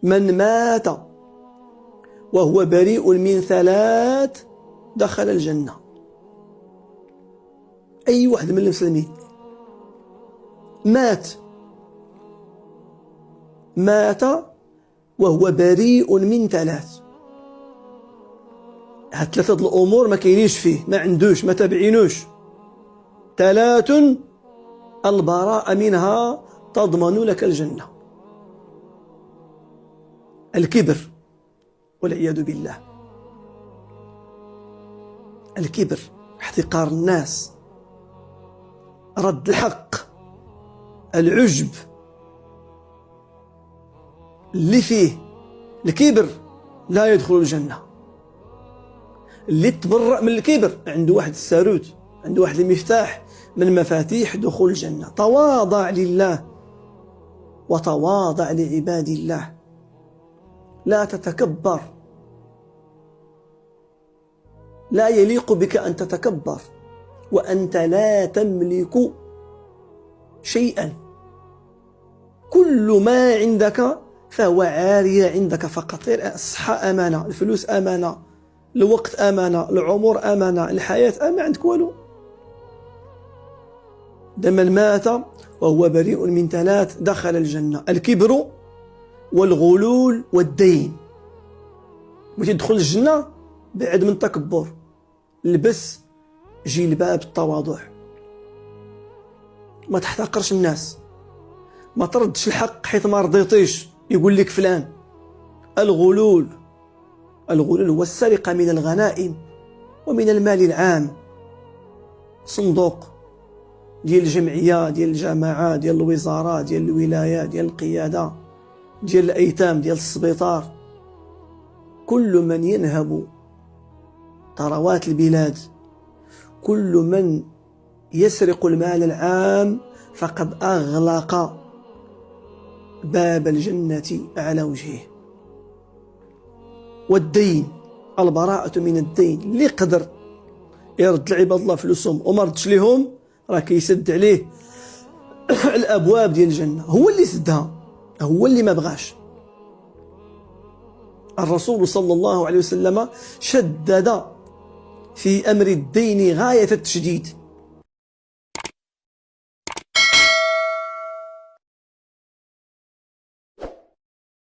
من مات وهو بريء من 3 دخل الجنة. أي واحد من المسلمين مات وهو بريء من 3، هاد 3 الأمور ما كاينينش فيه، ما عندوش، ما تابعينوش. 3 البراءة منها تضمن لك الجنة: الكبر والعياذ بالله، الكبر، احتقار الناس، رد الحق، العجب. اللي فيه الكبر لا يدخل الجنة. اللي تبرأ من الكبر عنده واحد الساروت، عنده واحد المفتاح من مفاتيح دخول الجنة: تواضع لله وتواضع لعباد الله، لا تتكبر، لا يليق بك أن تتكبر وأنت لا تملك شيئا، كل ما عندك فهو عارية عندك فقط. الصحة أمانة، الفلوس أمانة، الوقت أمانة، العمر أمانة، الحياة ما عندك والو. من مات وهو بريء من 3 دخل الجنة: الكبر والغلول والدين. بغيتي تدخل الجنة بعد من التكبر، لبس جلباب التواضع، ما تحتقرش الناس، ما تردش الحق حيث ما رضيتيش يقول لك فلان. الغلول هو السرقة من الغنائم ومن المال العام، صندوق ديال الجمعية، ديال الجماعة، ديال الوزارات، ديال الولاية، ديال القيادة، ديال الأيتام، ديال السبيطار. كل من ينهب ثروات البلاد، كل من يسرق المال العام فقد أغلق باب الجنة على وجهه. والدين، البراءة من الدين. اللي قدر يرد العباد الله فلوسهم وما ردش لهم راه كيسد عليه الأبواب ديال الجنة، هو اللي سدها، هو اللي ما بغاش. الرسول صلى الله عليه وسلم شدد في أمر الدين غاية التشديد،